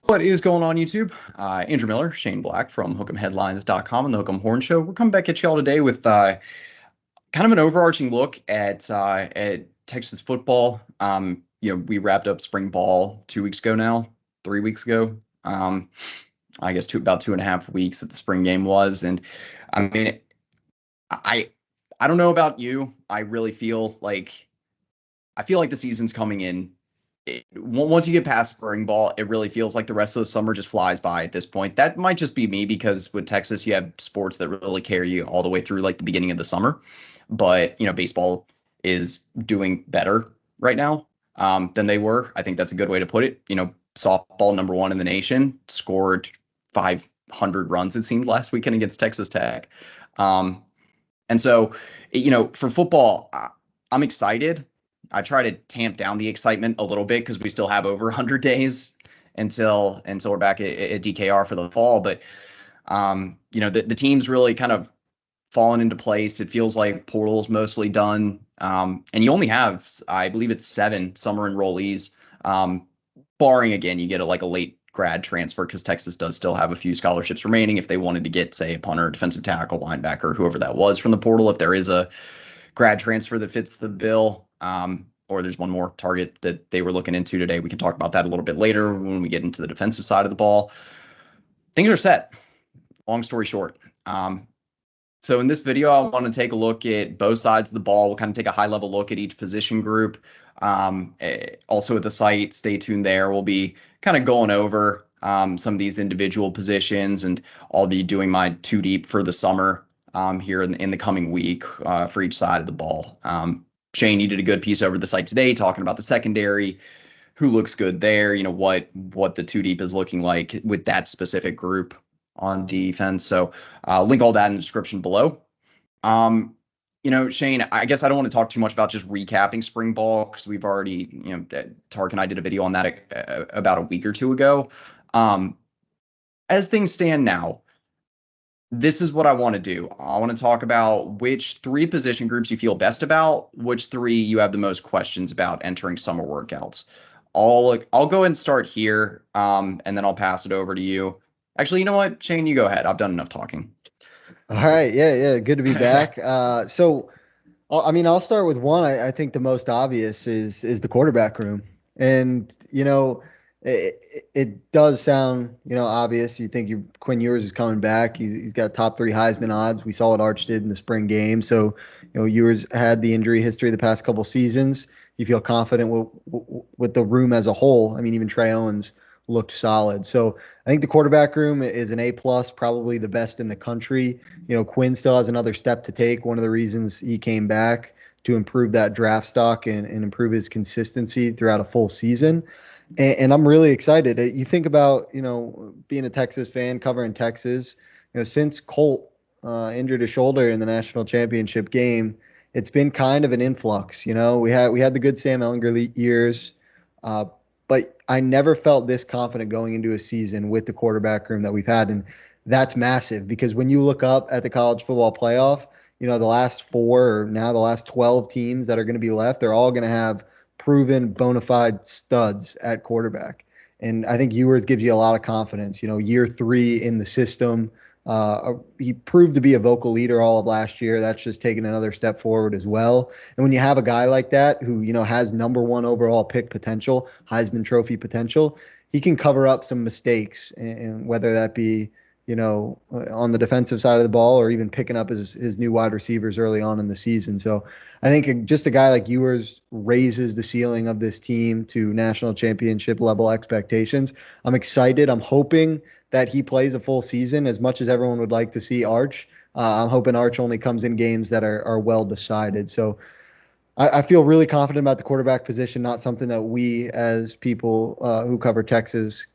What is going on, YouTube? Andrew Miller, Shane Black from Hook'emHeadlines.com and the Hook'em Horn Show. We're coming back at y'all today with kind of an overarching look at Texas football. We wrapped up spring ball 2 weeks ago now, 3 weeks ago. I guess about 2.5 weeks that the spring game was, and I mean, I don't know about you. I feel like the season's coming in. Once you get past spring ball, it really feels like the rest of the summer just flies by at this point. That might just be me because with Texas, you have sports that really carry you all the way through like the beginning of the summer. But, baseball is doing better right now than they were. I think that's a good way to put it. Softball #1 in the nation scored 500 runs, it seemed, last weekend against Texas Tech. And so, for football, I'm excited. I try to tamp down the excitement a little bit because we still have over 100 days until we're back at DKR for the fall. But the team's really kind of fallen into place. It feels like portal's mostly done, and you only have, I believe it's 7 summer enrollees, barring again you get a late grad transfer because Texas does still have a few scholarships remaining if they wanted to get, say, a punter, defensive tackle, linebacker, whoever that was from the portal. If there is a grad transfer that fits the bill. Or there's one more target that they were looking into today. We can talk about that a little bit later when we get into the defensive side of the ball. Things are set. Long story short. So in this video, I want to take a look at both sides of the ball. We'll kind of take a high-level look at each position group. Also at the site, stay tuned there. We'll be kind of going over some of these individual positions, and I'll be doing my 2 deep for the summer here in the coming week for each side of the ball. Shane, you did a good piece over the site today talking about the secondary, who looks good there, what the 2 deep is looking like with that specific group on defense. So link all that in the description below. Shane, I guess I don't want to talk too much about just recapping spring ball because we've already, Tark and I did a video on that about a week or 2 ago. As things stand now, this is what I want to do. I want to talk about which 3 position groups you feel best about, which 3 you have the most questions about entering summer workouts. I'll go ahead and start here, and then I'll pass it over to you. Actually, you know what, Shane, you go ahead. I've done enough talking. All right. Yeah. Good to be back. So, I'll start with one. I think the most obvious is the quarterback room. And, it does sound, obvious. You think Quinn Ewers is coming back. He's got top 3 Heisman odds. We saw what Arch did in the spring game. So, Ewers had the injury history the past couple seasons. You feel confident with the room as a whole. Even Trey Owens looked solid. So I think the quarterback room is an A+, probably the best in the country. Quinn still has another step to take. One of the reasons he came back to improve that draft stock and improve his consistency throughout a full season. And I'm really excited. You think about, being a Texas fan, covering Texas, since Colt injured his shoulder in the national championship game, it's been kind of an influx. We had the good Sam Ehlinger years, but I never felt this confident going into a season with the quarterback room that we've had. And that's massive because when you look up at the college football playoff, the last 4 or now the last 12 teams that are going to be left, they're all going to have proven bona fide studs at quarterback. And I think Ewers gives you a lot of confidence. Year 3 in the system, he proved to be a vocal leader all of last year. That's just taken another step forward as well. And when you have a guy like that who, has #1 overall pick potential, Heisman Trophy potential, he can cover up some mistakes, and whether that be, on the defensive side of the ball or even picking up his new wide receivers early on in the season. So I think just a guy like Ewers raises the ceiling of this team to national championship level expectations. I'm excited. I'm hoping that he plays a full season as much as everyone would like to see Arch. I'm hoping Arch only comes in games that are well decided. So I feel really confident about the quarterback position, not something that we as people who cover Texas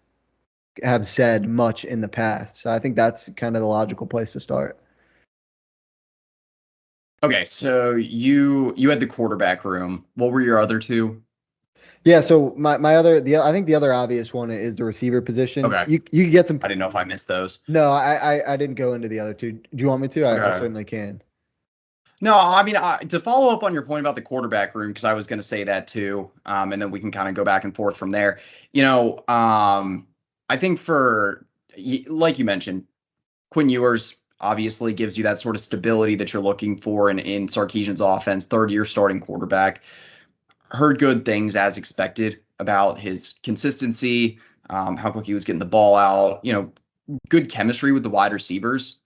have said much in the past. So I think that's kind of the logical place to start. Okay, so you had the quarterback room. What were your other 2? Yeah, so I think the other obvious one is the receiver position. Okay. You can get some. I didn't know if I missed those. No, I didn't go into the other 2. Do you want me to? I certainly can. No, to follow up on your point about the quarterback room, because I was going to say that too, and then we can kind of go back and forth from there. I think like you mentioned, Quinn Ewers obviously gives you that sort of stability that you're looking for in Sarkisian's offense. Third-year starting quarterback. Heard good things as expected about his consistency, how quick he was getting the ball out. Good chemistry with the wide receivers,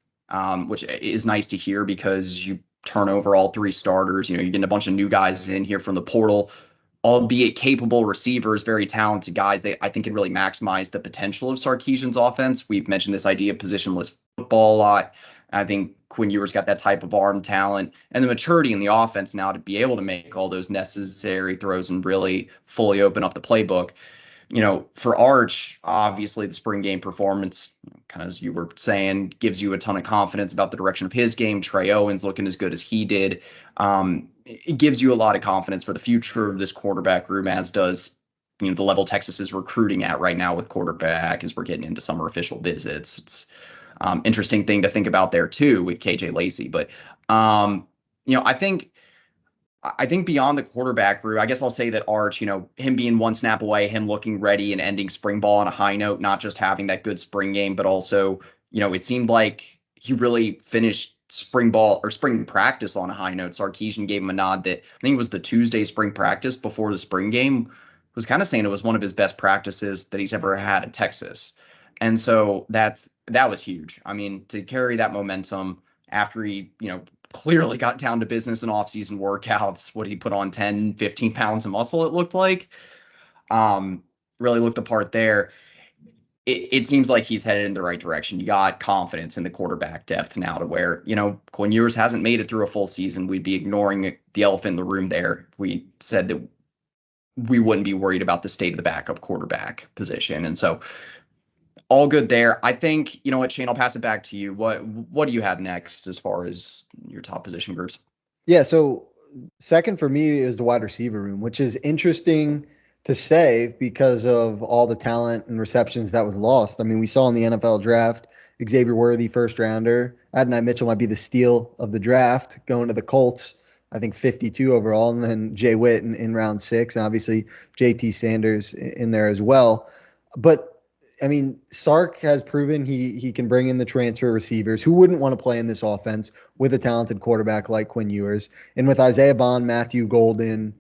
which is nice to hear because you turn over all three starters. You're getting a bunch of new guys in here from the portal, albeit capable receivers, very talented guys. I think, can really maximize the potential of Sarkisian's offense. We've mentioned this idea of positionless football a lot. I think Quinn Ewers got that type of arm talent and the maturity in the offense now to be able to make all those necessary throws and really fully open up the playbook. For Arch, obviously the spring game performance, kind of as you were saying, gives you a ton of confidence about the direction of his game. Trey Owens looking as good as he did. It gives you a lot of confidence for the future of this quarterback room, as does, the level Texas is recruiting at right now with quarterback as we're getting into summer official visits. It's interesting thing to think about there too with KJ Lacey. But, I think beyond the quarterback room, I guess I'll say that Arch, him being one snap away, him looking ready and ending spring ball on a high note, not just having that good spring game, but also, it seemed like he really finished spring ball or spring practice on a high note. Sarkisian gave him a nod that I think it was the Tuesday spring practice before the spring game, was kind of saying it was one of his best practices that he's ever had at Texas. And so that was huge. I mean, to carry that momentum after he, clearly got down to business in offseason workouts. What did he put on, 10, 15 pounds of muscle, it looked like? Really looked the part there. It seems like he's headed in the right direction. You got confidence in the quarterback depth now to where, Quinn Ewers hasn't made it through a full season. We'd be ignoring the elephant in the room there. We said that we wouldn't be worried about the state of the backup quarterback position. And so all good there. I think, what, Shane, I'll pass it back to you. What do you have next as far as your top position groups? Yeah, so second for me is the wide receiver room, which is interesting to say because of all the talent and receptions that was lost. I mean, we saw in the NFL draft, Xavier Worthy, first rounder. Adonai Mitchell might be the steal of the draft, going to the Colts, I think 52 overall, and then Jay Witt in round 6, and obviously JT Sanders in there as well. But I mean, Sark has proven he can bring in the transfer receivers. Who wouldn't want to play in this offense with a talented quarterback like Quinn Ewers? And with Isaiah Bond, Matthew Golden,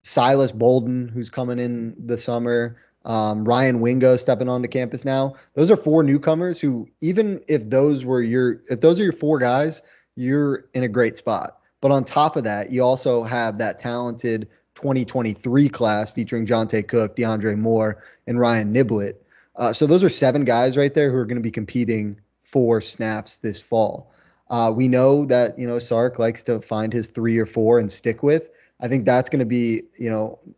Silas Bolden, who's coming in the summer, Ryan Wingo stepping onto campus now. Those are 4 newcomers who, even if those are your 4 guys, you're in a great spot. But on top of that, you also have that talented 2023 class featuring Jonte Cook, DeAndre Moore, and Ryan Niblett. So those are 7 guys right there who are going to be competing for snaps this fall. We know that, Sark likes to find his 3 or 4 and stick with. I think that's going to be,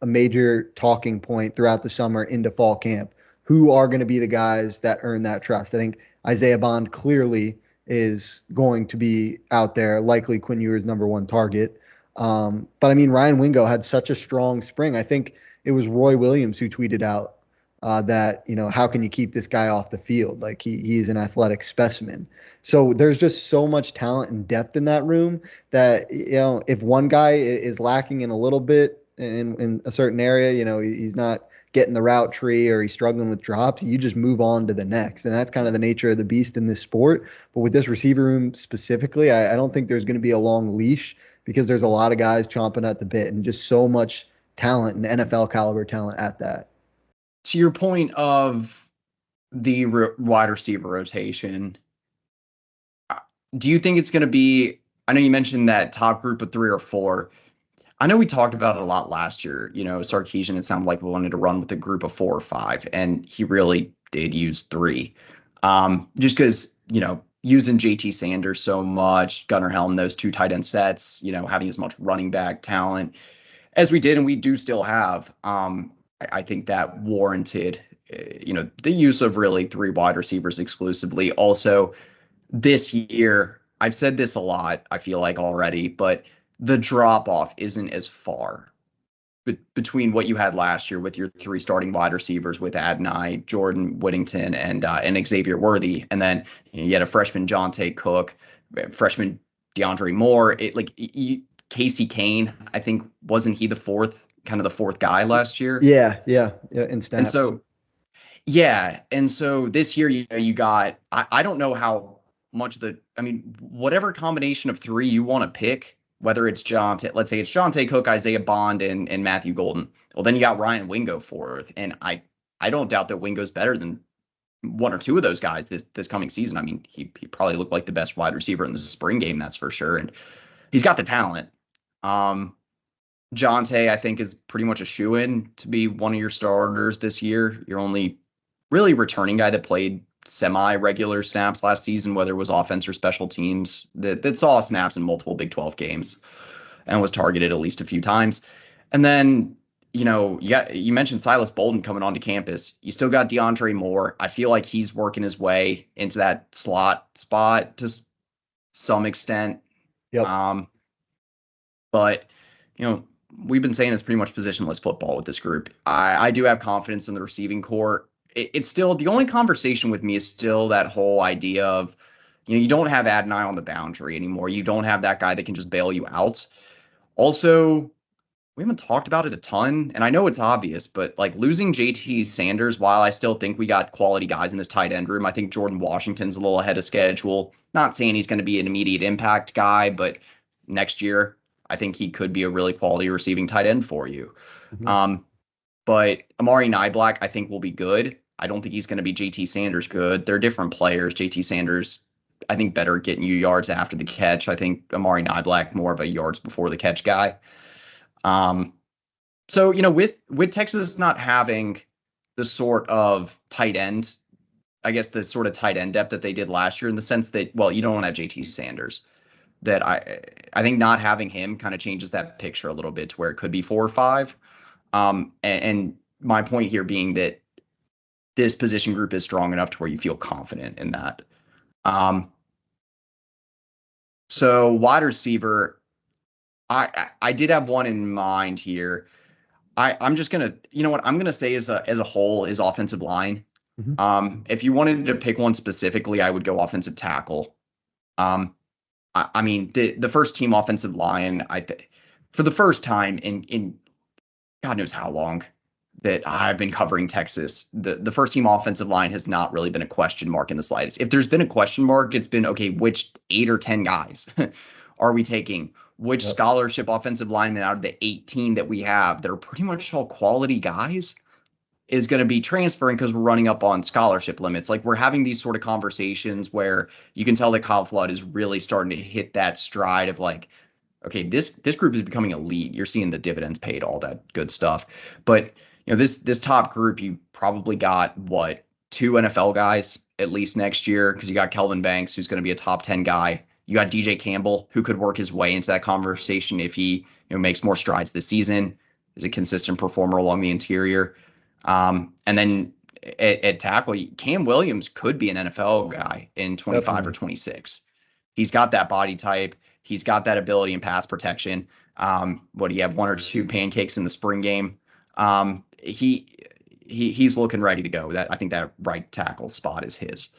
a major talking point throughout the summer into fall camp. Who are going to be the guys that earn that trust? I think Isaiah Bond clearly is going to be out there, likely Quinn Ewers' number 1 target. But I mean, Ryan Wingo had such a strong spring. I think it was Roy Williams who tweeted out that, how can you keep this guy off the field? Like he's an athletic specimen. So there's just so much talent and depth in that room that, if one guy is lacking in a little bit in a certain area, he's not getting the route tree or he's struggling with drops, you just move on to the next. And that's kind of the nature of the beast in this sport. But with this receiver room specifically, I don't think there's going to be a long leash because there's a lot of guys chomping at the bit and just so much talent and NFL caliber talent at that. To your point of the wide receiver rotation, do you think it's going to be, I know you mentioned that top group of 3 or 4. I know we talked about it a lot last year. Sarkisian, it sounded like we wanted to run with a group of 4 or 5, and he really did use 3. Just because, using JT Sanders so much, Gunnar Helm, those 2 tight end sets, having as much running back talent as we did, and we do still have. I think that warranted, the use of really 3 wide receivers exclusively. Also, this year, I've said this a lot, I feel like already, but the drop-off isn't as far between what you had last year with your 3 starting wide receivers with Adonai, Jordan Whittington, and Xavier Worthy. And then you had a freshman Jonte Cook, freshman DeAndre Moore. Casey Kane, I think, wasn't he the 4th guy last year? Yeah, in snaps. And so Yeah, and so this year, you got I don't know how much of the I mean, whatever combination of three you want to pick, whether it's let's say it's Jonte Cook, Isaiah Bond, and Matthew Golden. Well, then you got Ryan Wingo fourth, and I don't doubt that Wingo's better than one or two of those guys this coming season. I mean, he probably looked like the best wide receiver in the spring game, that's for sure, and he's got the talent. Um, Jonte, I think, is pretty much a shoe-in to be one of your starters this year. Your only really returning guy that played semi-regular snaps last season, whether it was offense or special teams, that saw snaps in multiple Big 12 games and was targeted at least a few times. And then, you mentioned Silas Bolden coming onto campus. You still got DeAndre Moore. I feel like he's working his way into that slot spot to some extent. Yep. But, we've been saying it's pretty much positionless football with this group. I do have confidence in the receiving core. It's still the only conversation with me is still that whole idea of, you don't have Adonai on the boundary anymore. You don't have that guy that can just bail you out. Also, we haven't talked about it a ton, and I know it's obvious, but like losing JT Sanders, while I still think we got quality guys in this tight end room, I think Jordan Washington's a little ahead of schedule. Not saying he's going to be an immediate impact guy, but next year, I think he could be a really quality receiving tight end for you. Mm-hmm. But Amari Niblack, I think, will be good. I don't think he's going to be JT Sanders good. They're different players. JT Sanders, I think, better at getting you yards after the catch. I think Amari Niblack more of a yards before the catch guy. So, with Texas not having the sort of tight end, I guess the sort of tight end depth that they did last year, in the sense that, well, you don't have JT Sanders. That I think not having him kind of changes that picture a little bit to where it could be 4 or 5. And my point here being that this position group is strong enough to where you feel confident in that. So wide receiver, I did have one in mind here. I'm just gonna, I'm gonna say as a whole is offensive line. Mm-hmm. If you wanted to pick one specifically, I would go offensive tackle. I mean, the first team offensive line, for the first time in God knows how long that I've been covering Texas, the first team offensive line has not really been a question mark in the slightest. If there's been a question mark, it's been, okay, which 8 or 10 guys are we taking? Which scholarship offensive linemen out of the 18 that we have that are pretty much all quality guys is going to be transferring because we're running up on scholarship limits. Like, we're having these sort of conversations where you can tell that Kyle Flood is really starting to hit that stride of like, okay, this group is becoming elite. You're seeing the dividends paid, all that good stuff. But, this top group, you probably got 2 NFL guys at least next year, because you got Kelvin Banks, who's going to be a top 10 guy. You got DJ Campbell, who could work his way into that conversation if he makes more strides this season, is a consistent performer along the interior. And then at tackle, Cam Williams could be an NFL guy in 25 Definitely. Or 26. He's got that body type. He's got that ability in pass protection. What do you have? 1 or 2 pancakes in the spring game. He's looking ready to go. I think that right tackle spot is his.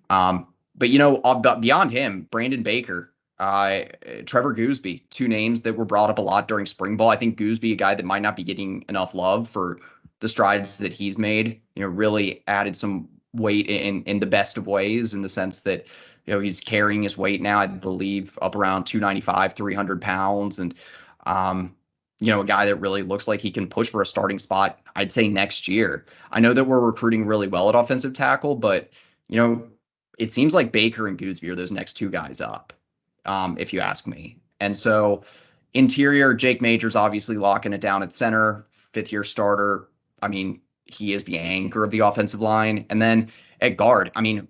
But beyond him, Brandon Baker, Trevor Gooseby, 2 names that were brought up a lot during spring ball. I think Gooseby, a guy that might not be getting enough love for the strides that he's made, really added some weight in the best of ways, in the sense that, he's carrying his weight now, I believe, up around 295, 300 pounds. And, a guy that really looks like he can push for a starting spot, I'd say, next year. I know that we're recruiting really well at offensive tackle, but, it seems like Baker and Gooseby are those next 2 guys up, if you ask me. And so interior, Jake Majors obviously locking it down at center, 5th-year starter. I mean, he is the anchor of the offensive line. And then at guard, I mean,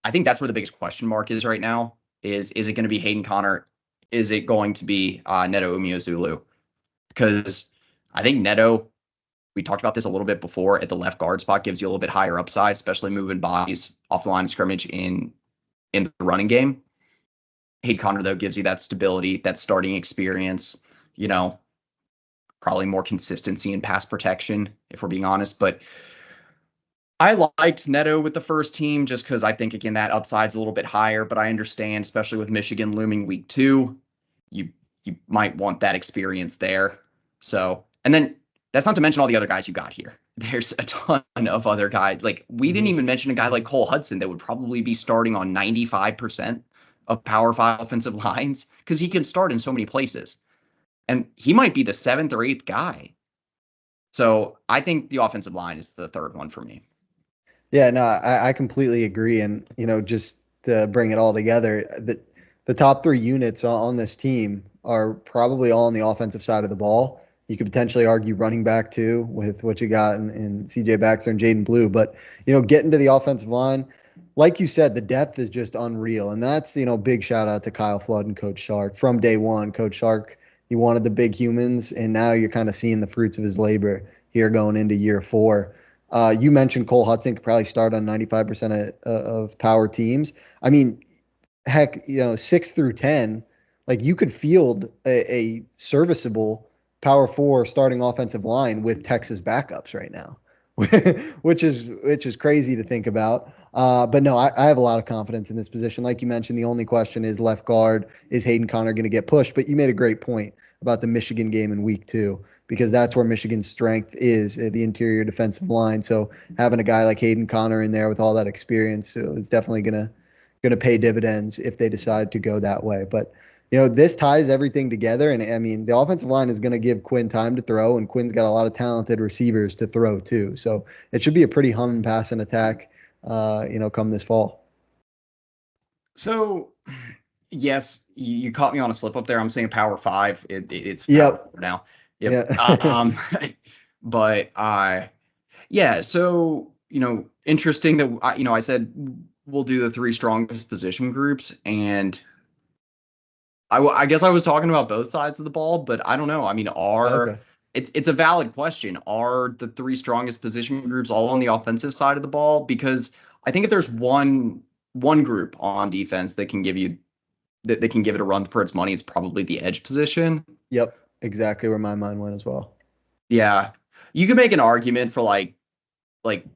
I think that's where the biggest question mark is right now. Is it going to be Hayden Connor? Is it going to be Neto Umeozulu? Because I think Neto, we talked about this a little bit before, at the left guard spot gives you a little bit higher upside, especially moving bodies off the line of scrimmage in the running game. Hayden Connor, though, gives you that stability, that starting experience, probably more consistency in pass protection, if we're being honest. But I liked Neto with the first team just because I think, again, that upside's a little bit higher. But I understand, especially with Michigan looming week 2, you might want that experience there. So, and then That's not to mention all the other guys you got here. There's a ton of other guys. Like, we didn't even mention a guy like Cole Hudson that would probably be starting on 95% of Power 5 offensive lines because he can start in so many places. And he might be the seventh or eighth guy. So I think the offensive line is the third one for me. Yeah, no, I completely agree. And, just to bring it all together, the top three units on this team are probably all on the offensive side of the ball. You could potentially argue running back too with what you got in CJ Baxter and Jaden Blue. But, getting to the offensive line, like you said, the depth is just unreal. And that's, big shout out to Kyle Flood and Coach Shark. From day one, Coach Shark, he wanted the big humans, and now you're kind of seeing the fruits of his labor here going into year 4. You mentioned Cole Hudson could probably start on 95% of power teams. I mean, heck, 6 through 10, like you could field a serviceable power 4 starting offensive line with Texas backups right now, which is crazy to think about. But no, I have a lot of confidence in this position. Like you mentioned, the only question is left guard. Is Hayden Conner going to get pushed? But you made a great point about the Michigan game in week 2, because that's where Michigan's strength is, the interior defensive line. So having a guy like Hayden Conner in there with all that experience is definitely going to pay dividends if they decide to go that way. But, this ties everything together. And I mean, the offensive line is going to give Quinn time to throw, and Quinn's got a lot of talented receivers to throw too. So it should be a pretty humming pass and attack, come this fall. So, yes, you caught me on a slip up there. I'm saying power 5. It's Yep. power 4 now. Yep. Yeah. But yeah. So, interesting that I said we'll do the 3 strongest position groups, and I guess I was talking about both sides of the ball, but I don't know. I mean, Okay. it's a valid question. Are the 3 strongest position groups all on the offensive side of the ball? Because I think if there's one group on defense that can give you that they can give it a run for its money, it's probably the edge position. Yep. Exactly where my mind went as well. Yeah. You could make an argument for like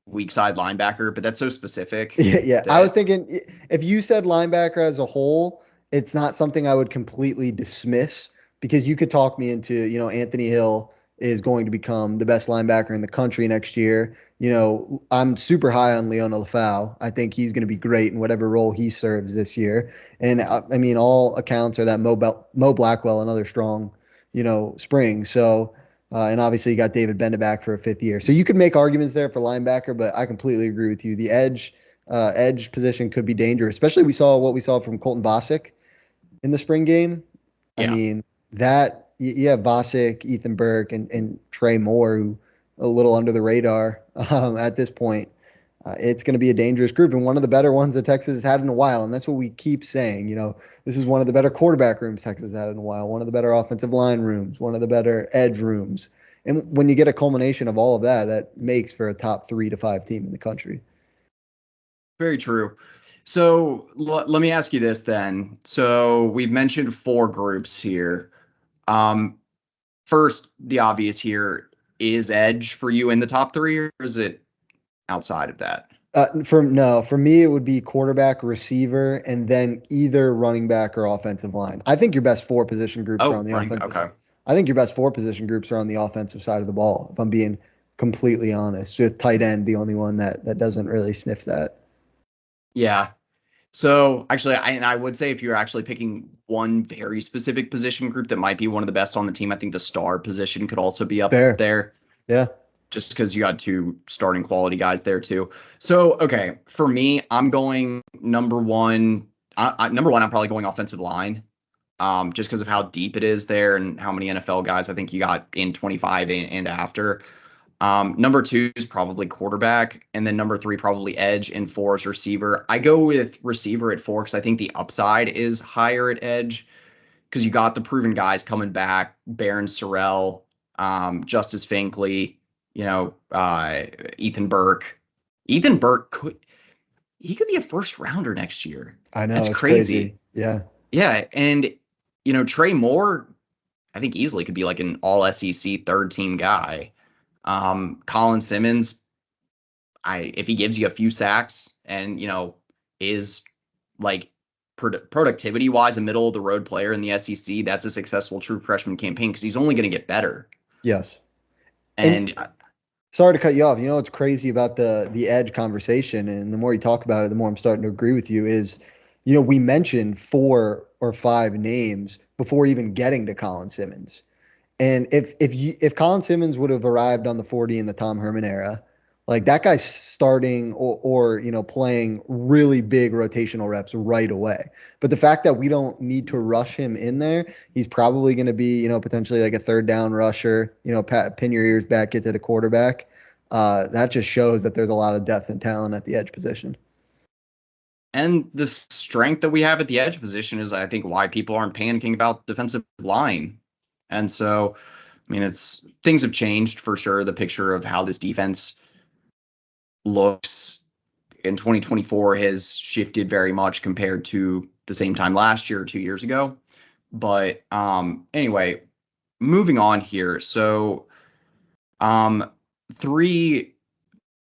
weak side linebacker, but that's so specific. Yeah. I was thinking if you said linebacker as a whole, it's not something I would completely dismiss, because you could talk me into, Anthony Hill is going to become the best linebacker in the country next year. I'm super high on Leona Lafau. I think he's going to be great in whatever role he serves this year. And I mean, all accounts are that Mo Blackwell, another strong, spring. So, and obviously you got David Benda back for a 5th year. So you could make arguments there for linebacker, but I completely agree with you. The edge position could be dangerous, especially what we saw from Colton Bosick in the spring game. Yeah. I mean, that you have Bosick, Ethan Burke, and Trey Moore, who a little under the radar at this point. It's going to be a dangerous group, and one of the better ones that Texas has had in a while. And that's what we keep saying. This is one of the better quarterback rooms Texas has had in a while, one of the better offensive line rooms, one of the better edge rooms. And when you get a culmination of all of that, that makes for a top 3 to 5 team in the country. Very true. So let me ask you this then. So we've mentioned 4 groups here. First, the obvious here, is edge for you in the top 3, or is it outside of that? For me, it would be quarterback, receiver, and then either running back or offensive line. I think your best 4 position groups are on the offensive. Okay. I think your best 4 position groups are on the offensive side of the ball, if I'm being completely honest, with tight end, the only one that doesn't really sniff that. Yeah. So actually, I would say if you're actually picking one very specific position group that might be one of the best on the team, I think the star position could also be up there. Yeah. Just because you got 2 starting quality guys there too. So, okay, for me, I'm going number 1. Number 1, I'm probably going offensive line, just because of how deep it is there and how many NFL guys I think you got in 25 and after. Number 2 is probably quarterback, and then number 3 probably edge, and 4 is receiver. I go with receiver at 4 because I think the upside is higher at edge, because you got the proven guys coming back: Barron Sorrell, Justice Finkley, Ethan Burke. Ethan Burke could be a first rounder next year. I know, that's it's crazy. Yeah. Yeah, and Trey Moore, I think easily could be like an all SEC 3rd team guy. Colin Simmons, if he gives you a few sacks and is like productivity wise a middle of the road player in the SEC, that's a successful true freshman campaign, because he's only going to get better. Yes. And And sorry to cut you off. You know what's crazy about the edge conversation, and the more you talk about it, the more I'm starting to agree with you. Is, we mentioned 4 or 5 names before even getting to Colin Simmons. And if Colin Simmons would have arrived on the 40 in the Tom Herman era, like that guy's starting or playing really big rotational reps right away. But the fact that we don't need to rush him in there, he's probably going to be potentially like a third down rusher. Pin your ears back, get to the quarterback. That just shows that there's a lot of depth and talent at the edge position. And the strength that we have at the edge position is, I think, why people aren't panicking about defensive line. And so, I mean, things have changed for sure. The picture of how this defense looks in 2024 has shifted very much compared to the same time last year or 2 years ago. But anyway, moving on here. So, three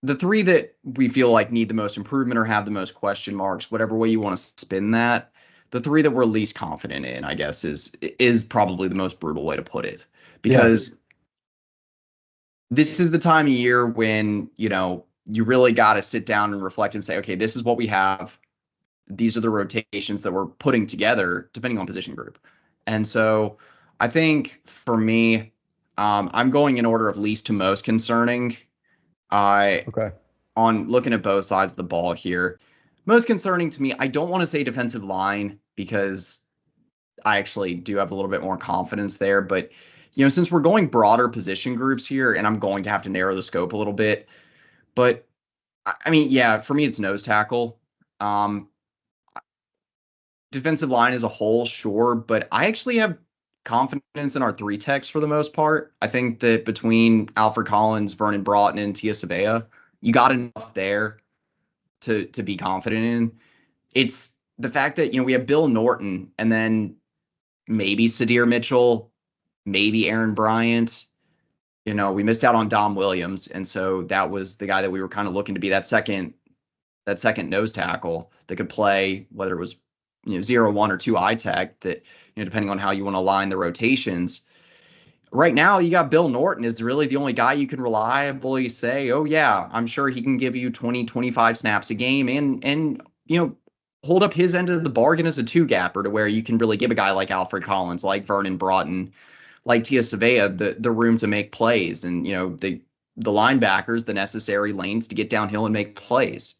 the three that we feel like need the most improvement or have the most question marks, whatever way you want to spin that, the three that we're least confident in, I guess, is probably the most brutal way to put it. Because this is the time of year when, you really got to sit down and reflect and say, okay, this is what we have. These are the rotations that we're putting together, depending on position group. And so I think for me, I'm going in order of least to most concerning. Okay. On looking at both sides of the ball here, most concerning to me, I don't want to say defensive line because I actually do have a little bit more confidence there. But, since we're going broader position groups here, and I'm going to have to narrow the scope a little bit, but I mean, yeah, for me, it's nose tackle. Defensive line as a whole, sure, but I actually have confidence in our three techs for the most part. I think that between Alfred Collins, Vernon Broughton, and Tia Sabea, you got enough there to be confident in. It's the fact that we have Bill Norton and then maybe Sadir Mitchell, maybe Aaron Bryant. We missed out on Dom Williams, and so that was the guy that we were kind of looking to be that second nose tackle that could play, whether it was 0-1 or 2 eye tech, that depending on how you want to align the rotations. Right now, you got Bill Norton is really the only guy you can reliably say, oh yeah, I'm sure he can give you 20, 25 snaps a game and hold up his end of the bargain as a two gapper to where you can really give a guy like Alfred Collins, like Vernon Broughton, like Tia Savea the room to make plays, and the linebackers the necessary lanes to get downhill and make plays.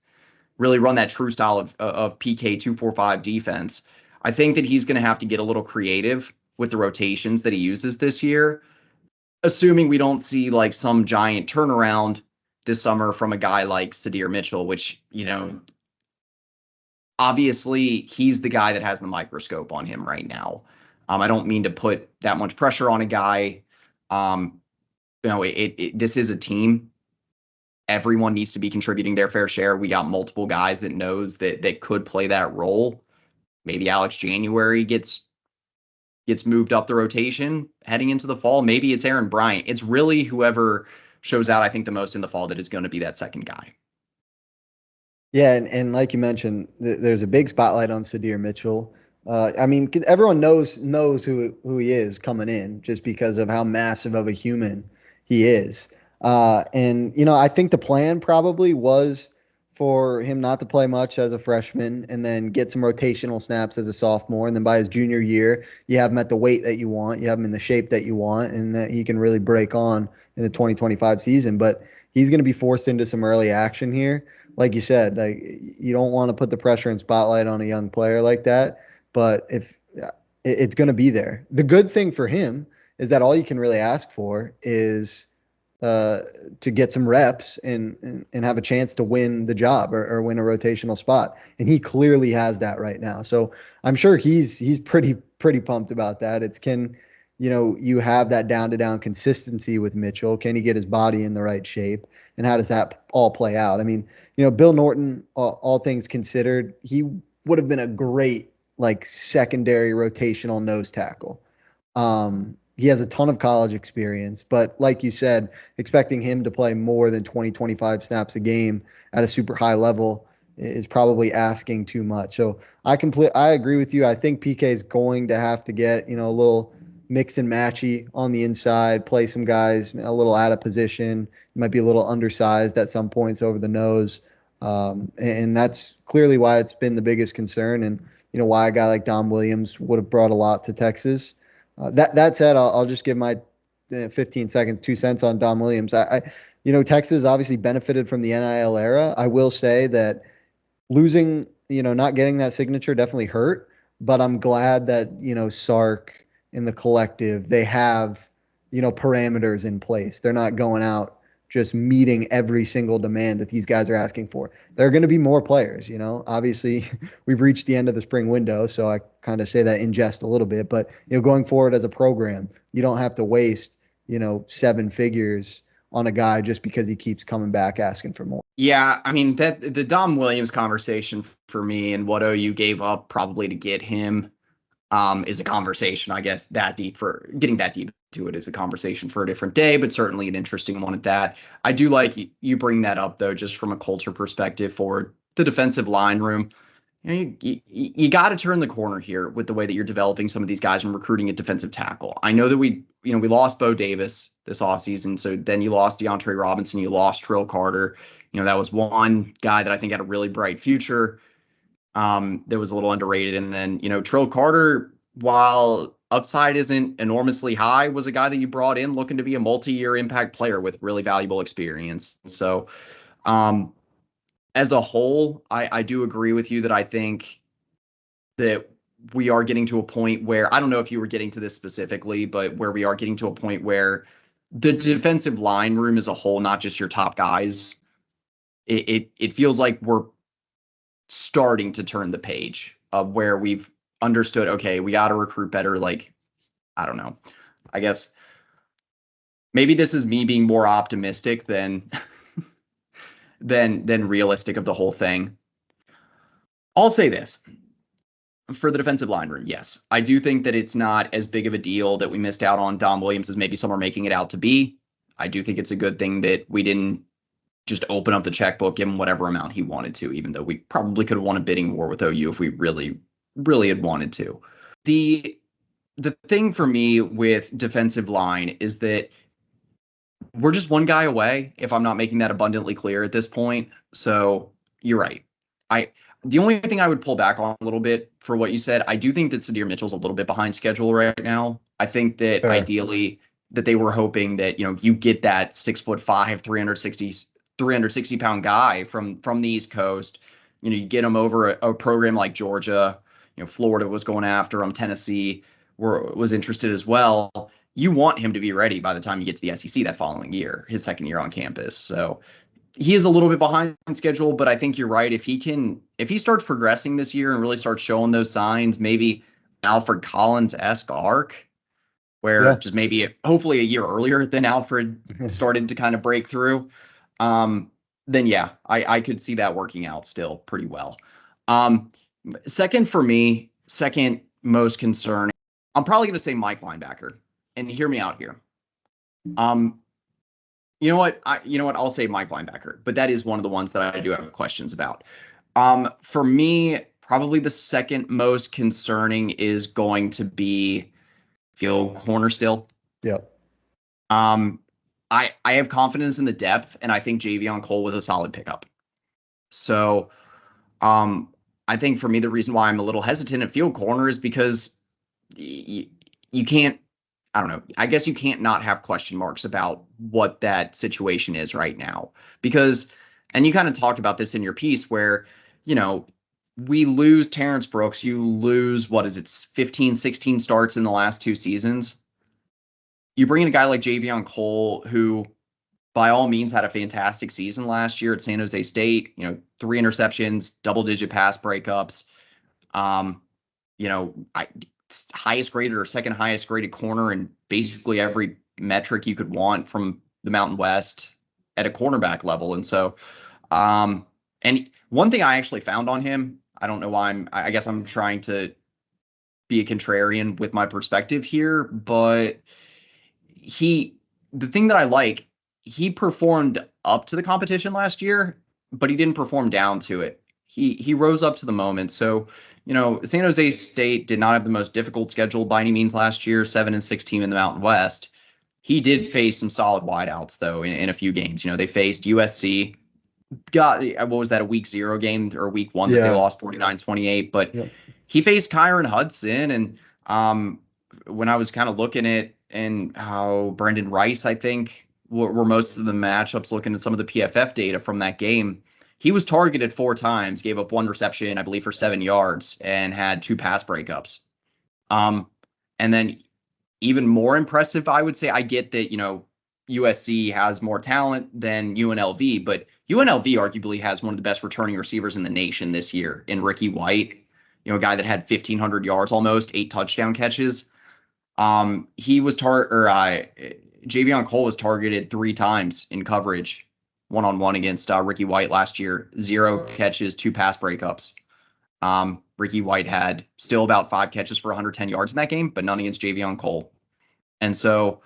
Really run that true style of PK 2-4-5 defense. I think that he's going to have to get a little creative with the rotations that he uses this year, assuming we don't see like some giant turnaround this summer from a guy like Sadir Mitchell, which, obviously he's the guy that has the microscope on him right now. I don't mean to put that much pressure on a guy. This is a team. Everyone needs to be contributing their fair share. We got multiple guys that knows that could play that role. Maybe Alex January gets moved up the rotation heading into the fall. Maybe it's Aaron Bryant. It's really whoever shows out, I think, the most in the fall that is going to be that second guy. Yeah, and like you mentioned, there's a big spotlight on Sadir Mitchell. I mean, everyone knows who he is coming in just because of how massive of a human he is. And I think the plan probably was for him not to play much as a freshman and then get some rotational snaps as a sophomore. And then by his junior year, you have him at the weight that you want, you have him in the shape that you want, and that he can really break on in the 2025 season. But he's going to be forced into some early action here. Like you said, like you don't want to put the pressure and spotlight on a young player like that. But if it's going to be there, the good thing for him is that all you can really ask for is to get some reps and have a chance to win the job or win a rotational spot. And he clearly has that right now. So I'm sure he's pretty pumped about that. It's you have that down consistency with Mitchell. Can he get his body in the right shape? And how does that all play out? I mean, Bill Norton, all things considered, he would have been a great like secondary rotational nose tackle. He has a ton of college experience, but like you said, expecting him to play more than 20, 25 snaps a game at a super high level is probably asking too much. So I agree with you. I think PK is going to have to get, a little mix and matchy on the inside, play some guys a little out of position. Might be a little undersized at some points over the nose. And that's clearly why it's been the biggest concern, and why a guy like Dom Williams would have brought a lot to Texas. That said, I'll just give my 15 seconds, 2 cents on Dom Williams. Texas obviously benefited from the NIL era. I will say that losing, not getting that signature definitely hurt, but I'm glad that, Sark in the collective, they have, parameters in place. They're not going out just meeting every single demand that these guys are asking for. There are going to be more players, obviously we've reached the end of the spring window. So I kind of say that in jest a little bit, but, going forward as a program, you don't have to waste, 7 figures on a guy just because he keeps coming back asking for more. Yeah, I mean that the Dom Williams conversation for me and what OU gave up probably to get him is a conversation, I guess, that deep for getting that deep into it is a conversation for a different day, but certainly an interesting one at that. I do like you bring that up though, just from a culture perspective for the defensive line room. You got to turn the corner here with the way that you're developing some of these guys and recruiting a defensive tackle. I know that we lost Bo Davis this offseason. So then you lost DeAndre Robinson, you lost Trill Carter. That was one guy that I think had a really bright future. That was a little underrated. And then, Trill Carter, while upside isn't enormously high, was a guy that you brought in looking to be a multi-year impact player with really valuable experience. So, as a whole, I do agree with you that I think that we are getting to a point where, I don't know if you were getting to this specifically, but where we are getting to a point where the defensive line room as a whole, not just your top guys, it feels like we're starting to turn the page of where we've understood, okay, we got to recruit better. Like, I don't know. I guess maybe this is me being more optimistic than than realistic of the whole thing. I'll say this. For the defensive line room, yes. I do think that it's not as big of a deal that we missed out on Dom Williams as maybe some are making it out to be. I do think it's a good thing that we didn't just open up the checkbook, give him whatever amount he wanted to, even though we probably could have won a bidding war with OU if we really, really had wanted to. The thing for me with defensive line is that we're just one guy away, if I'm not making that abundantly clear at this point. So you're right. The only thing I would pull back on a little bit for what you said, I do think that Sadir Mitchell's a little bit behind schedule right now. I think that ideally that they were hoping that, you get that 6'5", 360 pound guy from the East Coast. You get him over a program like Georgia. Florida was going after him. Tennessee was interested as well. You want him to be ready by the time you get to the SEC that following year, his second year on campus. So he is a little bit behind schedule, but I think you're right. If he starts progressing this year and really starts showing those signs, maybe Alfred Collins-esque arc, where just maybe hopefully a year earlier than Alfred started to kind of break through, then yeah, I could see that working out still pretty well. Second for me, second most concerning, I'm probably going to say Mike linebacker, and hear me out here. You know what? I'll say Mike linebacker, but that is one of the ones that I do have questions about. For me, probably the second most concerning is going to be field corner still. Yep. I have confidence in the depth, and I think Javion Cole was a solid pickup. So, I think for me, the reason why I'm a little hesitant at field corner is because you can't. I don't know. I guess you can't not have question marks about what that situation is right now, because, and you kind of talked about this in your piece where, we lose Terrence Brooks. You lose, 15, 16 starts in the last 2 seasons. You bring in a guy like Javion Cole, who by all means had a fantastic season last year at San Jose State, 3 interceptions, double-digit pass breakups. Highest graded or second highest graded corner in basically every metric you could want from the Mountain West at a cornerback level. And so, and one thing I actually found on him, I don't know why I guess I'm trying to be a contrarian with my perspective here, but the thing that I like, he performed up to the competition last year, but he didn't perform down to it. he rose up to the moment. So, San Jose State did not have the most difficult schedule by any means last year, 7-6 team in the Mountain West. He did face some solid wideouts though in a few games. They faced USC, got what was that, a week 0 game or week 1 that they Yeah. lost 49-28, but Yep. he faced Kyron Hudson. And when I was kind of looking at and how Brendan Rice, I think, were most of the matchups, looking at some of the PFF data from that game, he was targeted 4 times, gave up 1 reception, I believe, for 7 yards, and had 2 pass breakups. And then even more impressive, I would say, I get that, USC has more talent than UNLV, but UNLV arguably has one of the best returning receivers in the nation this year in Ricky White, a guy that had 1,500 yards almost, 8 touchdown catches. He was Javion Cole was targeted 3 times in coverage, one-on-one against Ricky White last year. 0 catches, 2 pass breakups. Ricky White had still about 5 catches for 110 yards in that game, but none against Javion Cole. And so,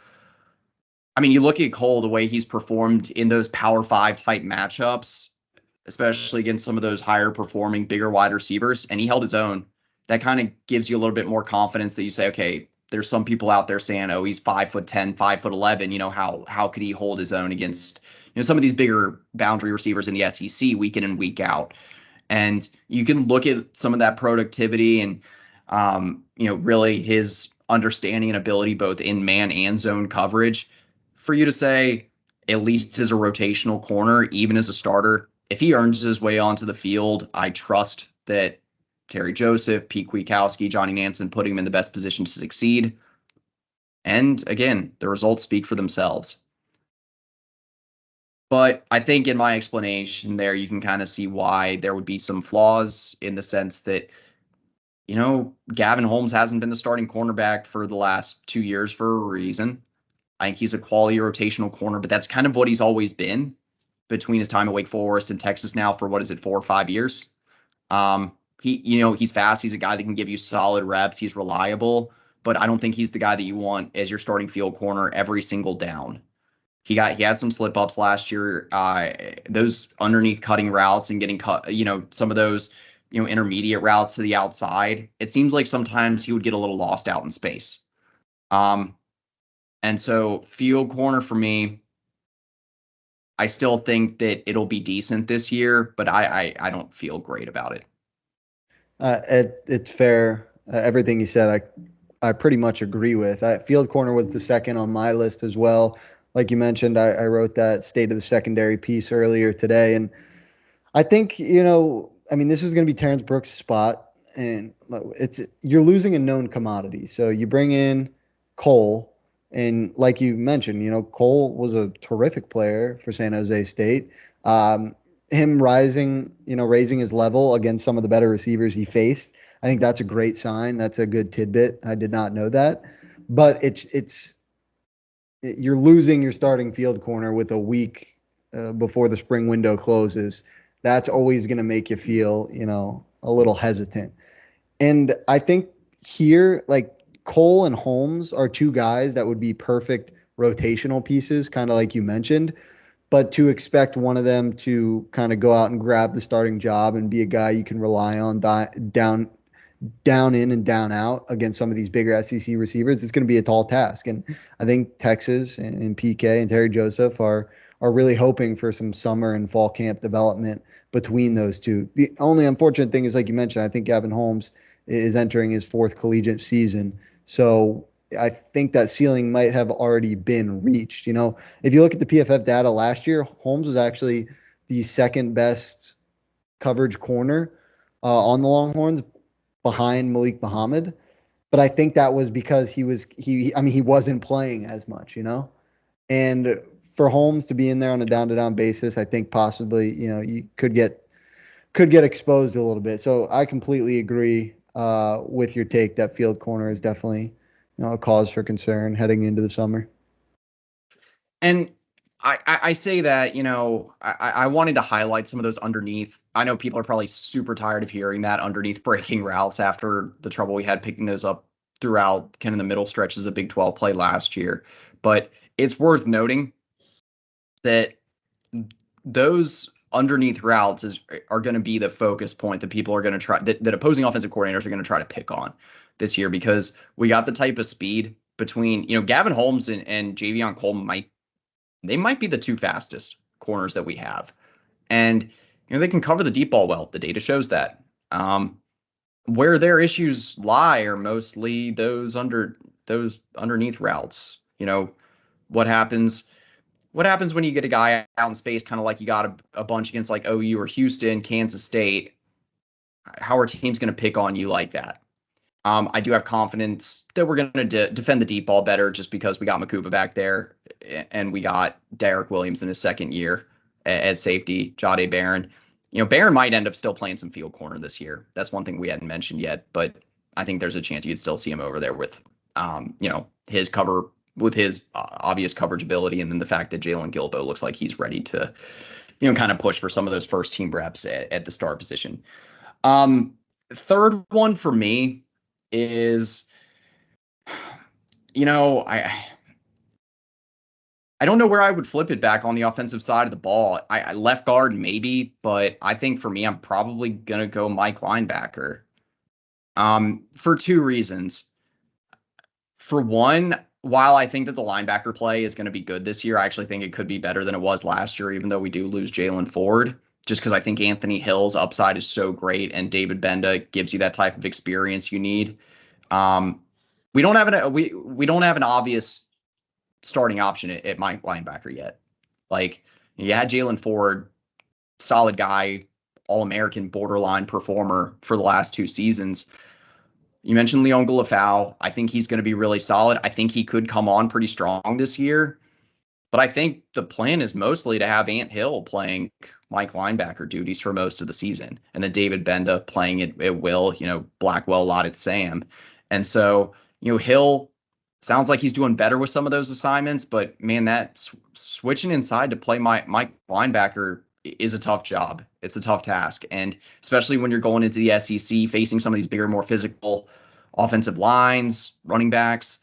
I mean, you look at Cole, the way he's performed in those Power 5 type matchups, especially against some of those higher performing, bigger wide receivers, and he held his own. That kind of gives you a little bit more confidence that you say, okay, there's some people out there saying, oh, he's 5'10", 5'11". How could he hold his own against some of these bigger boundary receivers in the SEC week in and week out? And you can look at some of that productivity and really his understanding and ability both in man and zone coverage for you to say, at least as a rotational corner, even as a starter, if he earns his way onto the field, I trust that Terry Joseph, Pete Kwiatkowski, Johnny Nansen put him in the best position to succeed. And again, the results speak for themselves. But I think in my explanation there, you can kind of see why there would be some flaws in the sense that, Gavin Holmes hasn't been the starting cornerback for the last 2 years for a reason. I think he's a quality rotational corner, but that's kind of what he's always been between his time at Wake Forest and Texas now for 4 or 5 years. He's fast. He's a guy that can give you solid reps. He's reliable, but I don't think he's the guy that you want as your starting field corner every single down. He had some slip ups last year. Those underneath cutting routes and getting cut, some of those, intermediate routes to the outside. It seems like sometimes he would get a little lost out in space. And so field corner for me, I still think that it'll be decent this year, but I don't feel great about it. It's fair. Everything you said, I pretty much agree with. Field corner was the second on my list as well. Like you mentioned, I wrote that state of the secondary piece earlier today. And I think, this was going to be Terrence Brooks' spot. And you're losing a known commodity. So you bring in Cole. And like you mentioned, Cole was a terrific player for San Jose State. Him raising his level against some of the better receivers he faced, I think that's a great sign. That's a good tidbit. I did not know that. But you're losing your starting field corner with a week before the spring window closes. That's always going to make you feel, a little hesitant. And I think here, like, Cole and Holmes are 2 guys that would be perfect rotational pieces, kind of like you mentioned. But to expect one of them to kind of go out and grab the starting job and be a guy you can rely on down in and down out against some of these bigger SEC receivers, it's going to be a tall task. And I think Texas and PK and Terry Joseph are really hoping for some summer and fall camp development between those 2. The only unfortunate thing is, like you mentioned, I think Gavin Holmes is entering his 4th collegiate season. So I think that ceiling might have already been reached. If you look at the PFF data last year, Holmes was actually the 2nd best coverage corner on the Longhorns behind Malik Muhammad. But I think that was because he wasn't playing as much, and for Holmes to be in there on a down-to-down basis, I think possibly, you could get exposed a little bit. So I completely agree with your take that field corner is definitely, a cause for concern heading into the summer. And I say that, I wanted to highlight some of those underneath. I know people are probably super tired of hearing that underneath breaking routes after the trouble we had picking those up throughout kind of the middle stretches of Big 12 play last year. But it's worth noting that those underneath routes are going to be the focus point that people are going to try that opposing offensive coordinators are going to try to pick on this year, because we got the type of speed between, Gavin Holmes and Javion Cole might be the two fastest corners that we have. And, they can cover the deep ball well. The data shows that. Where their issues lie are mostly those underneath routes. What happens when you get a guy out in space, kind of like you got a bunch against like OU or Houston, Kansas State? How are teams going to pick on you like that? I do have confidence that we're going to defend the deep ball better, just because we got Makuba back there and we got Derek Williams in his second year at safety, Jahdae Barron. Barron might end up still playing some field corner this year. That's one thing we hadn't mentioned yet, but I think there's a chance you could still see him over there with, his cover, with his obvious coverage ability, and then the fact that Jalen Gilbo looks like he's ready to, kind of push for some of those first team reps at the star position. Third one for me is, I don't know where I would flip it back on the offensive side of the ball. I left guard maybe, but I think for me, I'm probably going to go Mike linebacker. For two reasons. For one, while I think that the linebacker play is going to be good this year, I actually think it could be better than it was last year, even though we do lose Jalen Ford, just because I think Anthony Hill's upside is so great and David Benda gives you that type of experience you need. We don't have an obvious starting option at my linebacker yet. Like, you had Jalen Ford, solid guy, All-American borderline performer for the last 2 seasons. You mentioned Leon Gulafau. I think he's going to be really solid. I think he could come on pretty strong this year. But I think the plan is mostly to have Ant Hill playing Mike linebacker duties for most of the season, and then David Benda playing it at will, Blackwell a lot at Sam. And so, Hill sounds like he's doing better with some of those assignments, but man, that switching inside to play Mike linebacker is a tough job. It's a tough task. And especially when you're going into the SEC, facing some of these bigger, more physical offensive lines, running backs.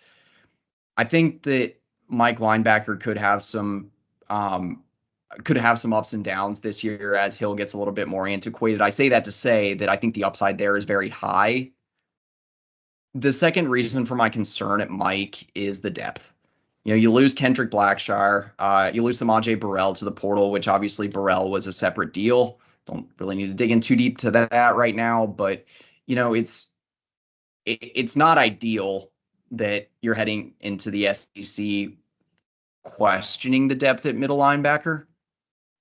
I think that Mike linebacker could have some ups and downs this year as Hill gets a little bit more antiquated. I say that to say that I think the upside there is very high. The second reason for my concern at Mike is the depth. You lose Kendrick Blackshire, you lose Samaje Burrell to the portal, which obviously Burrell was a separate deal. Don't really need to dig in too deep to that right now, but it's not ideal that you're heading into the SEC questioning the depth at middle linebacker.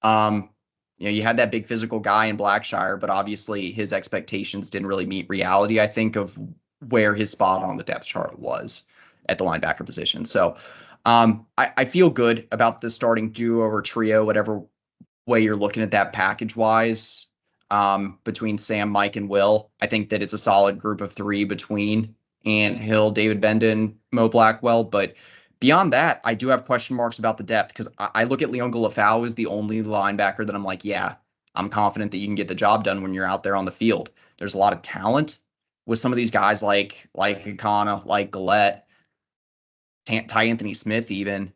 You had that big physical guy in Blackshire, but obviously his expectations didn't really meet reality, I think, of where his spot on the depth chart was at the linebacker position. So I feel good about the starting duo or trio, whatever way you're looking at that package wise, between Sam, Mike, and Will. I think that it's a solid group of 3 between Ant Hill, David Benda, and Mo Blackwell. But beyond that, I do have question marks about the depth, because I look at Leon Gulafau as the only linebacker that I'm like, yeah, I'm confident that you can get the job done when you're out there on the field. There's a lot of talent with some of these guys like Akana, like Gillette, Ty Anthony Smith even,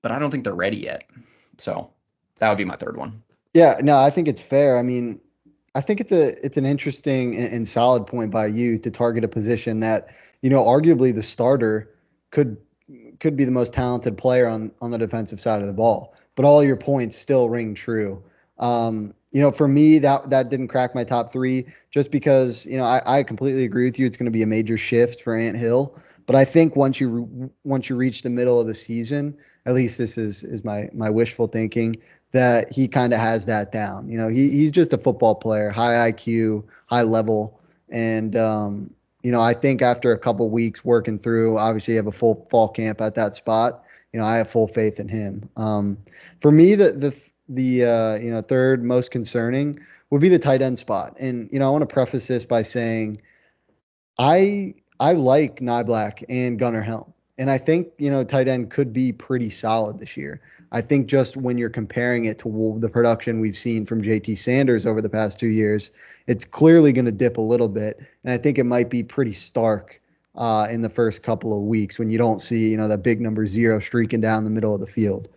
but I don't think they're ready yet. So that would be my third one. Yeah, no, I think it's fair. I mean, I think it's an interesting and solid point by you to target a position that, arguably the starter could be the most talented player on the defensive side of the ball. But all your points still ring true. For me, that didn't crack my top 3 just because, I completely agree with you. It's going to be a major shift for Ant Hill. But I think once you reach the middle of the season, at least this is my wishful thinking, that he kind of has that down. He's just a football player, high IQ, high level. And, I think after a couple weeks working through, obviously you have a full fall camp at that spot. I have full faith in him. For me, the third most concerning would be the tight end spot. And, I want to preface this by saying I like Niblack and Gunnar Helm. And I think, tight end could be pretty solid this year. I think just when you're comparing it to the production we've seen from JT Sanders over the past 2 years, it's clearly going to dip a little bit. And I think it might be pretty stark in the first couple of weeks when you don't see, that big number 0 streaking down the middle of the field.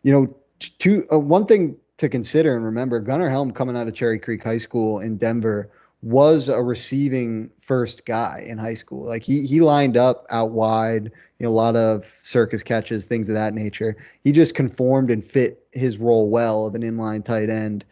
One thing to consider and remember, Gunnar Helm coming out of Cherry Creek High School in Denver was a receiving first guy in high school. Like he lined up out wide, a lot of circus catches, things of that nature. He just conformed and fit his role well of an inline tight end,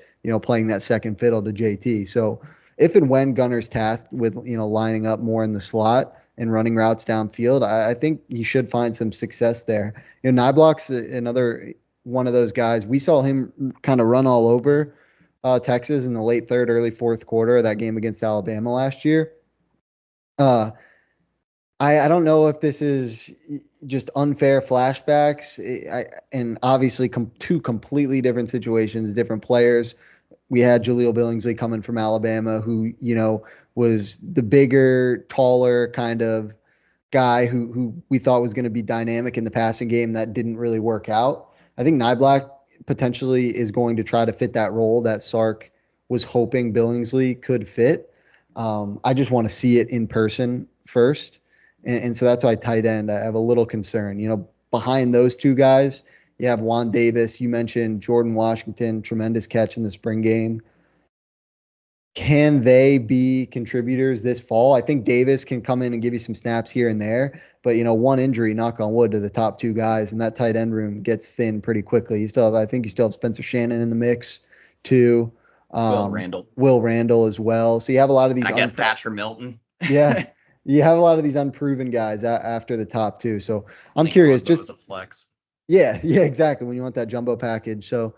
playing that second fiddle to JT. So if and when Gunner's tasked with, lining up more in the slot and running routes downfield, I think he should find some success there. Nyblock's another one of those guys. We saw him kind of run all over Texas in the late third, early fourth quarter of that game against Alabama last year. I don't know if this is just unfair flashbacks, and obviously two completely different situations, different players. We had Jaleel Billingsley coming from Alabama, who was the bigger, taller kind of guy who we thought was going to be dynamic in the passing game. That didn't really work out. I think Nyblock potentially is going to try to fit that role that Sark was hoping Billingsley could fit. I just want to see it in person first. And so that's why tight end, I have a little concern. Behind those two guys, you have Juan Davis. You mentioned Jordan Washington, tremendous catch in the spring game. Can they be contributors this fall? I think Davis can come in and give you some snaps here and there, but one injury, knock on wood, to the top two guys, and that tight end room gets thin pretty quickly. I think you still have Spencer Shannon in the mix too. Will Randall as well. So you have a lot of these. I guess Thatcher Milton. Yeah, you have a lot of these unproven guys after the top two. So I'm curious. Just a flex. Yeah, exactly. When you want that jumbo package, so.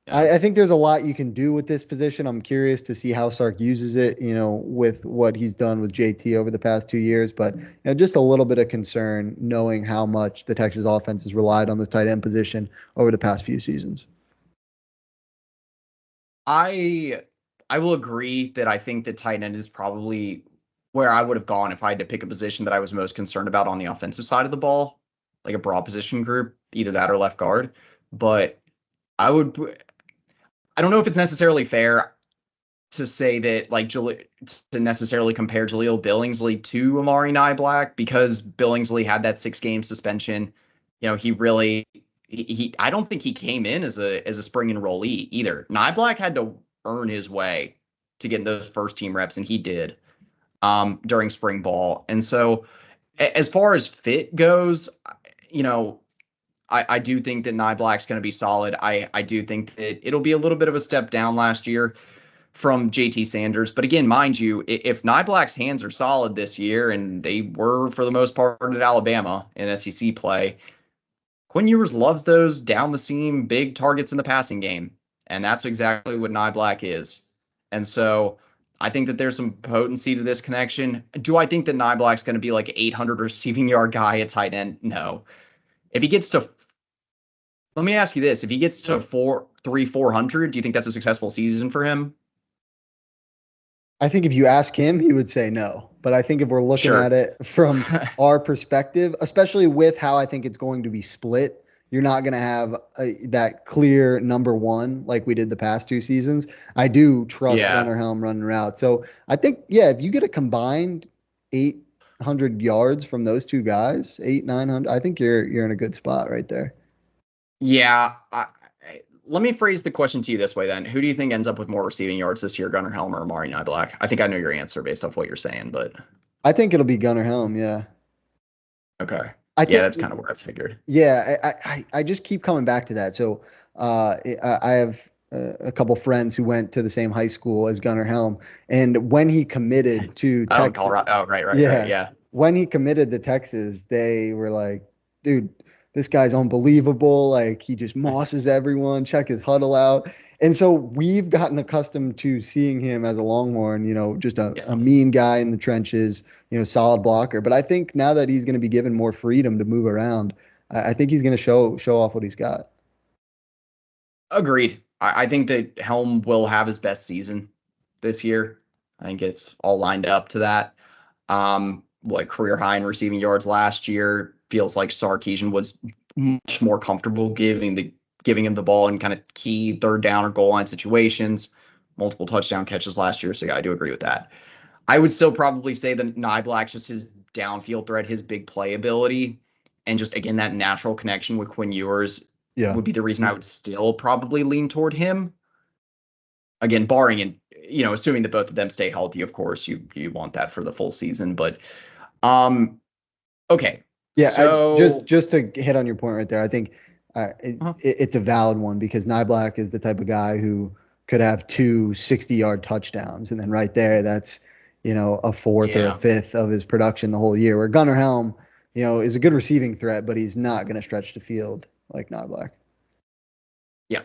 Yeah. I think there's a lot you can do with this position. I'm curious to see how Sark uses it, with what he's done with JT over the past 2 years. But just a little bit of concern knowing how much the Texas offense has relied on the tight end position over the past few seasons. I will agree that I think that tight end is probably where I would have gone if I had to pick a position that I was most concerned about on the offensive side of the ball, like a broad position group, either that or left guard. But I don't know if it's necessarily fair to say that to necessarily compare Jaleel Billingsley to Amari Nyblock, because Billingsley had that 6-game suspension. I don't think he came in as a spring enrollee either. Nyblock had to earn his way to get those first team reps, and he did during spring ball. And so as far as fit goes, I do think that Nyblock's going to be solid. I do think that it'll be a little bit of a step down last year from JT Sanders. But again, mind you, if Nyblock's hands are solid this year, and they were for the most part at Alabama in SEC play, Quinn Ewers loves those down the seam, big targets in the passing game. And that's exactly what Nyblock is. And so I think that there's some potency to this connection. Do I think that Nyblock's going to be like an 800 receiving yard guy at tight end? No. If he gets to, let me ask you this: if he gets to 400, do you think that's a successful season for him? I think if you ask him, he would say no. But I think if we're looking at it from our perspective, especially with how I think it's going to be split, you're not going to have that clear number one like we did the past 2 seasons. I do trust Gunnar Helm running route. So I think, if you get a combined 800 yards from those two guys, 900, I think you're in a good spot right there. Yeah. Let me phrase the question to you this way then. Who do you think ends up with more receiving yards this year, Gunnar Helm or Amari Nyblock? I think I know your answer based off what you're saying, but I think it'll be Gunnar Helm, yeah. Okay. That's kind of what I figured. Yeah, I just keep coming back to that. So I have a couple friends who went to the same high school as Gunnar Helm, and when he committed to Texas, Colorado. Oh, right, yeah. When he committed to Texas, they were like, dude, this guy's unbelievable. Like, he just mosses everyone. Check his huddle out. And so we've gotten accustomed to seeing him as a Longhorn, just a mean guy in the trenches, solid blocker. But I think now that he's going to be given more freedom to move around, I think he's going to show off what he's got. Agreed. I think that Helm will have his best season this year. I think it's all lined up to that. Career high in receiving yards last year. Feels like Sarkisian was much more comfortable giving him the ball in kind of key third down or goal line situations. Multiple touchdown catches last year, so I do agree with that. I would still probably say that Nyblock's just his downfield threat, his big playability, and just again that natural connection with Quinn Ewers Yeah. would be the reason I would still probably lean toward him. Again, barring and assuming that both of them stay healthy, of course, you want that for the full season. But okay. Yeah, So just to hit on your point right there, I think it's a valid one because Niblack is the type of guy who could have two 60-yard touchdowns, and then right there, that's a fourth or a yeah, fifth of his production the whole year. Where Gunnar Helm, is a good receiving threat, but he's not going to stretch the field like Niblack. yeah,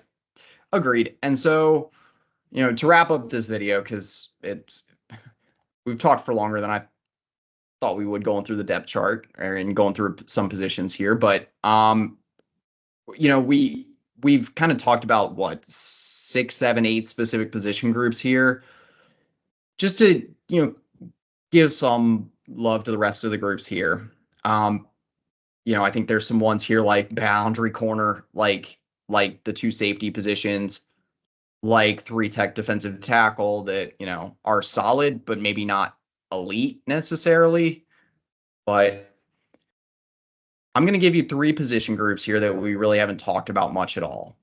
agreed. And so, to wrap up this video, because we've talked for longer than I thought we would going through the depth chart and going through some positions here, but we've kind of talked about what 6, 7, 8 specific position groups here, just to give some love to the rest of the groups here. I think there's some ones here like boundary corner, like the two safety positions, like 3 tech defensive tackle that are solid, but maybe not elite necessarily. But I'm going to give you 3 position groups here that we really haven't talked about much at all.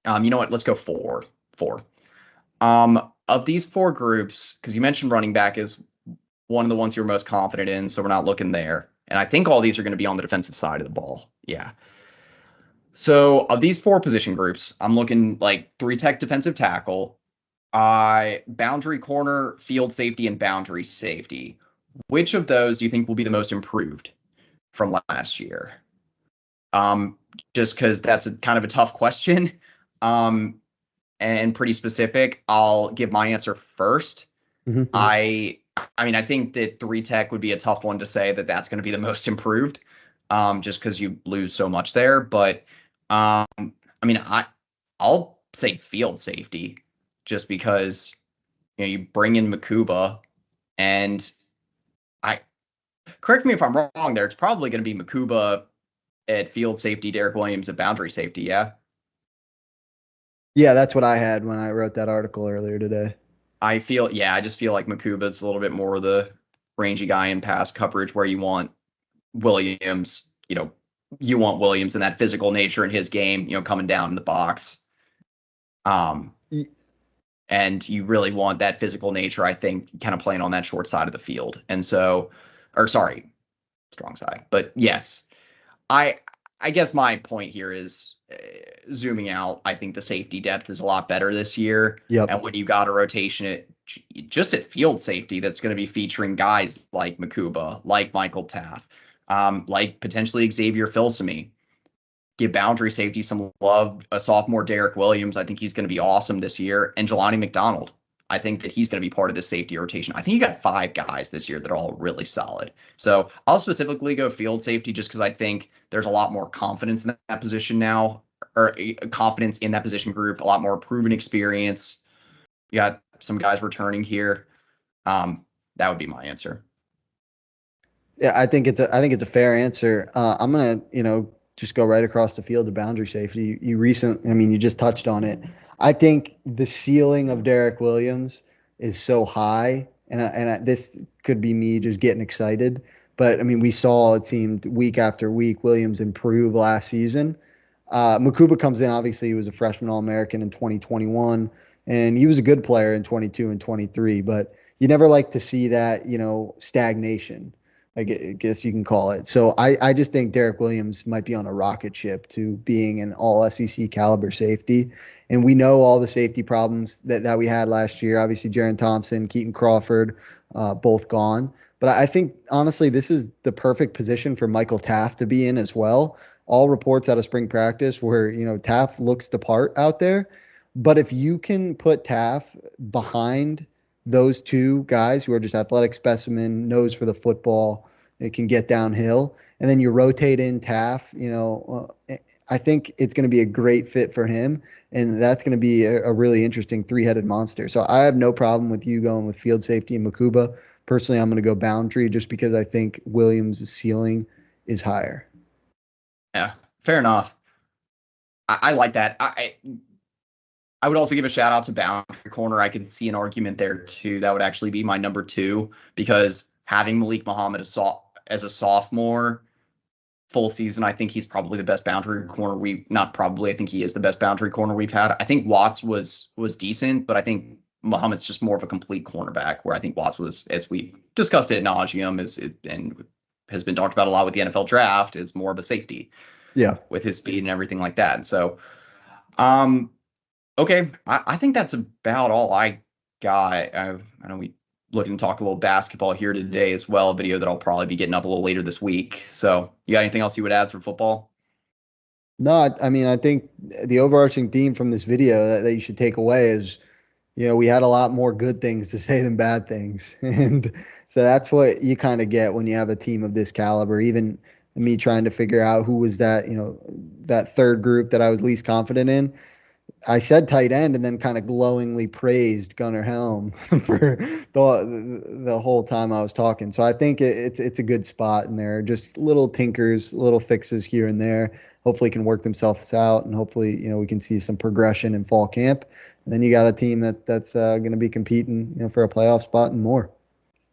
You know what? Let's go 4. Of these 4 groups, because you mentioned running back is one of the ones you're most confident in, so we're not looking there. And I think all these are going to be on the defensive side of the ball. Yeah. So of these 4 position groups, I'm looking like 3 tech defensive tackle, boundary corner, field safety, and boundary safety. Which of those do you think will be the most improved from last year? Just because that's kind of a tough question and pretty specific. I'll give my answer first. Mm-hmm. I mean, I think that 3 tech would be a tough one to say that that's going to be the most improved, just because you lose so much there. But I mean, I'll say field safety, just because you bring in Makuba, and correct me if I'm wrong there. It's probably going to be Makuba at field safety, Derek Williams at boundary safety. Yeah. Yeah, that's what I had when I wrote that article earlier today. I just feel like Makuba's a little bit more the rangy guy in pass coverage, where you want Williams, you want Williams in that physical nature in his game, coming down in the box. And you really want that physical nature, I think, kind of playing on that short side of the field. And so, strong side. But yes, I guess my point here is zooming out. I think the safety depth is a lot better this year. Yep. And when you got a rotation just at field safety, that's going to be featuring guys like Makuba, like Michael Taff, like potentially Xavier Filsaime. Give boundary safety some love. A sophomore Derek Williams, I think he's going to be awesome this year. And Jelani McDonald, I think that he's going to be part of the safety rotation. I think you got 5 guys this year that are all really solid. So I'll specifically go field safety just because I think there's a lot more confidence in that position now, or confidence in that position group, a lot more proven experience. You got some guys returning here. That would be my answer. Yeah, I think it's a fair answer. I'm gonna just go right across the field to boundary safety. You just touched on it. I think the ceiling of Derek Williams is so high, and this could be me just getting excited. But I mean, we saw, it seemed week after week, Williams improve last season. Makuba comes in. Obviously, he was a freshman All-American in 2021, and he was a good player in 22 and 23. But you never like to see that, stagnation, I guess you can call it. So I just think Derek Williams might be on a rocket ship to being an all SEC caliber safety. And we know all the safety problems that we had last year. Obviously, Jaron Thompson, Keaton Crawford, both gone. But I think, honestly, this is the perfect position for Michael Taft to be in as well. All reports out of spring practice where, Taft looks the part out there. But if you can put Taft behind those 2 guys who are just athletic specimen, nose for the football, it can get downhill, and then you rotate in Taff, I think it's going to be a great fit for him, and that's going to be a really interesting 3-headed monster. So I have no problem with you going with field safety and Makuba. Personally, I'm going to go boundary just because I think Williams' ceiling is higher. Yeah, fair enough. I like that. I would also give a shout out to boundary corner. I could see an argument there too. That would actually be my number 2, because having Malik Muhammad as a sophomore full season, I think he's probably the best boundary corner not probably, I think he is the best boundary corner we've had. I think Watts was decent, but I think Muhammad's just more of a complete cornerback, where I think Watts was, as we discussed ad nauseum, and has been talked about a lot with the NFL draft, is more of a safety. Yeah. With his speed and everything like that. And so, okay, I think that's about all I got. I know we looking to talk a little basketball here today as well, a video that I'll probably be getting up a little later this week. So you got anything else you would add for football? No, I mean, I think the overarching theme from this video that you should take away is, we had a lot more good things to say than bad things. And so that's what you kind of get when you have a team of this caliber. Even me trying to figure out who was that, that third group that I was least confident in. I said tight end and then kind of glowingly praised Gunnar Helm for the whole time I was talking. So I think it's a good spot in there. Just little tinkers, little fixes here and there. Hopefully can work themselves out, and hopefully we can see some progression in fall camp. And then you got a team that's going to be competing for a playoff spot and more.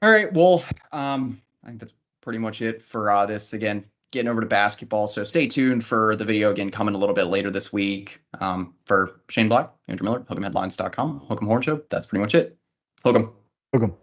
All right. Well, I think that's pretty much it for this. Again, getting over to basketball. So stay tuned for the video again coming a little bit later this week. For Shane Black, Andrew Miller, Hook'emHeadlines.com, Hook'em Horn Show. That's pretty much it. Hook'em. Hook'em.